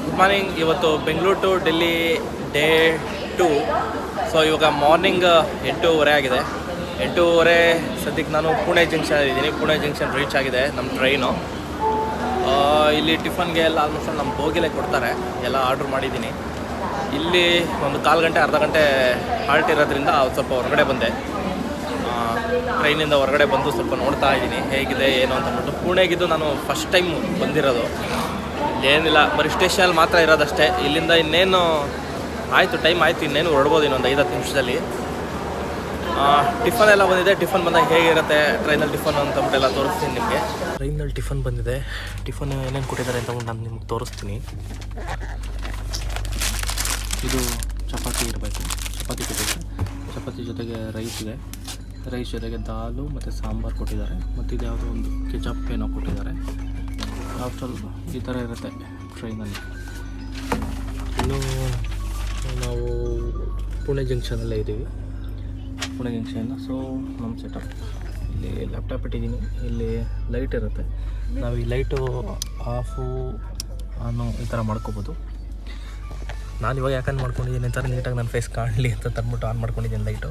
Good morning. ಇವತ್ತು Bengaluru to Delhi day 2. So ಇವಾಗ morning 8:30 ಆಗಿದೆ. 8:30 ಸದ್ಯಕ್ಕೆ ನಾನು ಪುಣೆ ಜಂಕ್ಷನ್ ಇದ್ದೀನಿ. ಪುಣೆ ಜಂಕ್ಷನ್ ರೀಚ್ ಆಗಿದೆ ನಮ್ಮ ಟ್ರೈನು. ಇಲ್ಲಿ ಟಿಫನ್ಗೆ ಎಲ್ಲ ಆಲ್ಮೋಸ್ಟ್ ನಮ್ಮ ಬೋಗಿಲೇ ಕೊಡ್ತಾರೆ. ಎಲ್ಲ ಆರ್ಡ್ರ್ ಮಾಡಿದ್ದೀನಿ. ಇಲ್ಲಿ ಒಂದು ಕಾಲು ಗಂಟೆ ಅರ್ಧ ಗಂಟೆ ಹಾಲ್ಟ್ ಇರೋದ್ರಿಂದ ಸ್ವಲ್ಪ ಹೊರಗಡೆ ಬಂದೆ. ಟ್ರೈನಿಂದ ಹೊರಗಡೆ ಬಂದು ಸ್ವಲ್ಪ ನೋಡ್ತಾ ಇದ್ದೀನಿ ಹೇಗಿದೆ ಏನು ಅಂತಂದ್ಬಿಟ್ಟು. ಪುಣೆಗಿದ್ದು ನಾನು ಫಸ್ಟ್ ಟೈಮ್ ಬಂದಿರೋದು. ಏನಿಲ್ಲ, ಬರೀ ಸ್ಟೇಷನಲ್ಲಿ ಮಾತ್ರ ಇರೋದಷ್ಟೇ. ಇಲ್ಲಿಂದ ಇನ್ನೇನು ಆಯಿತು, ಟೈಮ್ ಆಯಿತು, ಇನ್ನೇನು ಹೊರಡ್ಬೋದು ಇನ್ನೊಂದು 5-10 ನಿಮಿಷದಲ್ಲಿ. ಟಿಫನ್ ಎಲ್ಲ ಬಂದಿದೆ. ಟಿಫನ್ ಬಂದಾಗ ಹೇಗಿರುತ್ತೆ ಟ್ರೈನಲ್ಲಿ ಟಿಫನ್ ಅಂತಂದ್ಬಿಟ್ಟೆಲ್ಲ ತೋರಿಸ್ತೀನಿ ನಿಮಗೆ. ಟ್ರೈನಲ್ಲಿ ಟಿಫನ್ ಬಂದಿದೆ. ಟಿಫನ್ ಏನೇನು ಕೊಟ್ಟಿದ್ದಾರೆ ಅಂತ ನಾನು ನಿಮ್ಗೆ ತೋರಿಸ್ತೀನಿ. ಇದು ಚಪಾತಿ ಇರಬೇಕು. ಚಪಾತಿ ಕೊಟ್ಟಿದ್ದಾರೆ. ಚಪಾತಿ ಜೊತೆಗೆ ರೈಸ್ ಇದೆ. ರೈಸ್ ಜೊತೆಗೆ ದಾಲು ಮತ್ತು ಸಾಂಬಾರು ಕೊಟ್ಟಿದ್ದಾರೆ. ಮತ್ತು ಇದು ಯಾವುದೋ ಒಂದು ಕೆಚಪ್ ಏನೋ ಕೊಟ್ಟಿದ್ದಾರೆ. ಆಫ್ಟರ್ ಈ ಥರ ಇರುತ್ತೆ ಟ್ರೈನಲ್ಲಿ. ಇನ್ನು ನಾವು ಪುಣೆ ಜಂಕ್ಷನಲ್ಲೇ ಇದ್ದೀವಿ. ಪುಣೆ ಜಂಕ್ಷನ್. ಸೊ ನಮ್ಮ ಸೆಟಪ್ ಇಲ್ಲಿ ಲ್ಯಾಪ್ಟಾಪ್ ಇಟ್ಟಿದ್ದೀನಿ. ಇಲ್ಲಿ ಲೈಟ್ ಇರುತ್ತೆ. ನಾವು ಈ ಲೈಟು ಆಫು ಆನು ಈ ಥರ ಮಾಡ್ಕೋಬೋದು. ನಾನು ಇವಾಗ ಯಾಕಂದು ಮಾಡ್ಕೊಂಡಿದ್ದೀನಿ ಅಂತಾರೆ ನೀಟಾಗಿ ನನ್ನ ಫೇಸ್ ಕಾಣಲಿ ಅಂತ ತಂದ್ಬಿಟ್ಟು ಆನ್ ಮಾಡ್ಕೊಂಡಿದ್ದೀನಿ ಲೈಟು.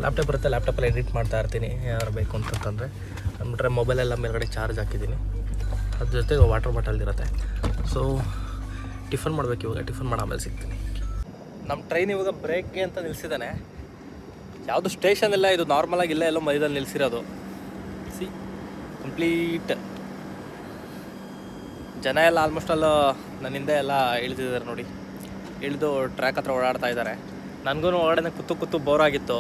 ಲ್ಯಾಪ್ಟಾಪ್ ಇರುತ್ತೆ. ಲ್ಯಾಪ್ಟಾಪಲ್ಲಿ ಎಡಿಟ್ ಮಾಡ್ತಾ ಇರ್ತೀನಿ ಯಾರು ಬೇಕು ಅಂತಂದರೆ. ಅಂದ್ಬಿಟ್ರೆ ಮೊಬೈಲೆಲ್ಲ ಮೇಲ್ಗಡೆ ಚಾರ್ಜ್ ಹಾಕಿದ್ದೀನಿ. ಅದ್ರ ಜೊತೆಗೆ ವಾಟರ್ ಬಾಟಲ್ ಇರುತ್ತೆ. ಸೊ ಟಿಫನ್ ಮಾಡಬೇಕು ಇವಾಗ. ಟಿಫನ್ ಮಾಡಿ ಆಮೇಲೆ ಸಿಗ್ತೀನಿ. ನಮ್ಮ ಟ್ರೈನ್ ಇವಾಗ ಬ್ರೇಕ್ಗೆ ಅಂತ ನಿಲ್ಲಿಸಿದ್ದಾನೆ. ಯಾವುದು ಸ್ಟೇಷನ್ ಇಲ್ಲ, ಇದು ನಾರ್ಮಲಾಗಿ ಇಲ್ಲ ಎಲ್ಲೋ ಮಧ್ಯದಲ್ಲಿ ನಿಲ್ಲಿಸಿರೋದು. ಸಿ ಕಂಪ್ಲೀಟ್ ಜನ ಎಲ್ಲ ಆಲ್ಮೋಸ್ಟ್ ಅಲ್ಲ ನನ್ನ ಹಿಂದೆ ಎಲ್ಲ ಇಳಿದಿದ್ದಾರೆ ನೋಡಿ. ಇಳಿದು ಟ್ರ್ಯಾಕ್ ಹತ್ರ ಓಡಾಡ್ತಾ ಇದ್ದಾರೆ. ನನಗೂ ಹೊರಗಡೆ ಕೂತು ಬೋರ್ ಆಗಿತ್ತು.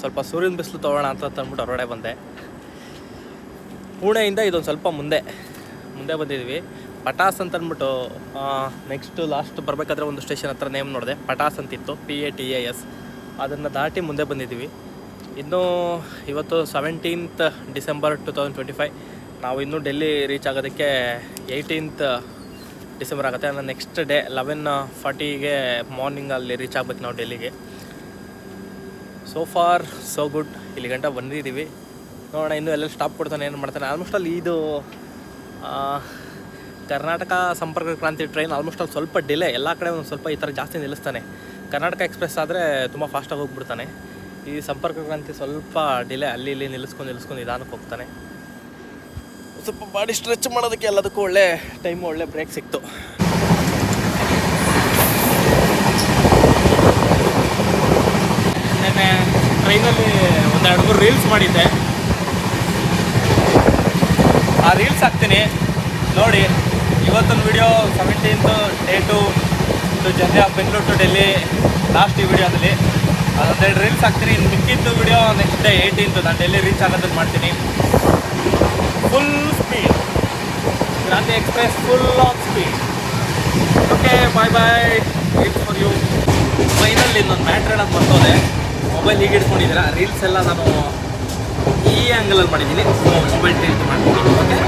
ಸ್ವಲ್ಪ ಸೂರ್ಯನ ಬಿಸಿಲು ತೊಗೊಳ್ಳೋಣ ಅಂತ ಅಂದ್ಬಿಟ್ಟು ಹೊರಗಡೆ ಬಂದೆ. ಪುಣೆಯಿಂದ ಇದೊಂದು ಸ್ವಲ್ಪ ಮುಂದೆ ಬಂದಿದ್ವಿ. ಪಟಾಸ್ ಅಂತ ಅಂದ್ಬಿಟ್ಟು ನೆಕ್ಸ್ಟು ಲಾಸ್ಟ್ ಬರಬೇಕಾದ್ರೆ ಒಂದು ಸ್ಟೇಷನ್ ಹತ್ರ ನೇಮ್ ನೋಡಿದೆ. ಪಟಾಸ್ ಅಂತಿತ್ತು, PATAS. ಅದನ್ನು ದಾಟಿ ಮುಂದೆ ಬಂದಿದ್ದೀವಿ. ಇನ್ನೂ ಇವತ್ತು 17th ಡಿಸೆಂಬರ್ 2025. ನಾವು ಇನ್ನೂ ಡೆಲ್ಲಿ ರೀಚ್ ಆಗೋದಕ್ಕೆ 18th ಡಿಸೆಂಬರ್ ಆಗುತ್ತೆ. ನಾನು ನೆಕ್ಸ್ಟ್ ಡೇ 11:40ಗೆ ಮಾರ್ನಿಂಗ್ ಅಲ್ಲಿ ರೀಚ್ ಆಗ್ಬೇಕು ನಾವು ಡೆಲ್ಲಿಗೆ. So for so good. ಇಲ್ಲಿ ಗಂಟ ಬಂದಿದ್ದೀವಿ. ನೋಡೋಣ ಇನ್ನೂ ಎಲ್ಲೆಲ್ಲಿ ಸ್ಟಾಪ್ ಕೊಡ್ತಾನೆ, ಏನು ಮಾಡ್ತಾನೆ. ಆಲ್ಮೋಸ್ಟ್ ಅಲ್ಲಿ ಇದು ಕರ್ನಾಟಕ ಸಂಪರ್ಕ ಕ್ರಾಂತಿ ಟ್ರೈನ್ ಆಲ್ಮೋಸ್ಟ್ ಅಲ್ಲಿ ಸ್ವಲ್ಪ ಡಿಲೇ. ಎಲ್ಲ ಕಡೆ ಒಂದು ಸ್ವಲ್ಪ ಈ ಥರ ಜಾಸ್ತಿ ನಿಲ್ಲಿಸ್ತಾನೆ. ಕರ್ನಾಟಕ ಎಕ್ಸ್ಪ್ರೆಸ್ ಆದರೆ ತುಂಬ ಫಾಸ್ಟಾಗಿ ಹೋಗ್ಬಿಡ್ತಾನೆ. ಈ ಸಂಪರ್ಕ ಕ್ರಾಂತಿ ಸ್ವಲ್ಪ ಡಿಲೇ. ಅಲ್ಲಿ ಇಲ್ಲಿ ನಿಲ್ಲಿಸ್ಕೊಂಡು ನಿಧಾನಕ್ಕೆ ಹೋಗ್ತಾನೆ. ಸ್ವಲ್ಪ ಬಾಡಿ ಸ್ಟ್ರೆಚ್ ಮಾಡೋದಕ್ಕೆ ಎಲ್ಲದಕ್ಕೂ ಒಳ್ಳೆ ಟೈಮು, ಒಳ್ಳೆ ಬ್ರೇಕ್ ಸಿಕ್ತು. ನೆನ್ನೆ ಟ್ರೈನಲ್ಲಿ 1-2-3 ರೀಲ್ಸ್ ಮಾಡಿದ್ದೆ. ಆ ರೀಲ್ಸ್ ಹಾಕ್ತೀನಿ ನೋಡಿ. ಇವತ್ತೊಂದು video 17th day 2 journey of Bengaluru to Delhi last ಈ ವಿಡಿಯೋದಲ್ಲಿ ಅದೊಂದೆರಡು ರೀಲ್ಸ್ ಹಾಕ್ತೀನಿ. ಮಿಕ್ಕಿದ್ದು ವಿಡಿಯೋ ನೆಕ್ಸ್ಟ್ ಡೇ 18th ನಾನು ಡೆಲ್ಲಿ ರೀಚ್ ಆಗೋದನ್ನು ಮಾಡ್ತೀನಿ. Full speed Kranti Express, full on speed. Okay, bye wait for you. Finally ಇನ್ನೊಂದು ಮ್ಯಾಟ್ರ್ ಹೇಳೋದು ಬರ್ತೋದೆ. ಮೊಬೈಲ್ ಹೀಗೆ ಇಟ್ಕೊಂಡಿದ್ದೀರಾ. ರೀಲ್ಸ್ ಎಲ್ಲ ನಾನು ಈ ಆ್ಯಂಗಲಲ್ಲಿ ಮಾಡಿದ್ದೀನಿ. ಮೊಬೈಲ್ ಟೇಸ್ಟ್ ಮಾಡ್ತೀನಿ. ಓಕೆ.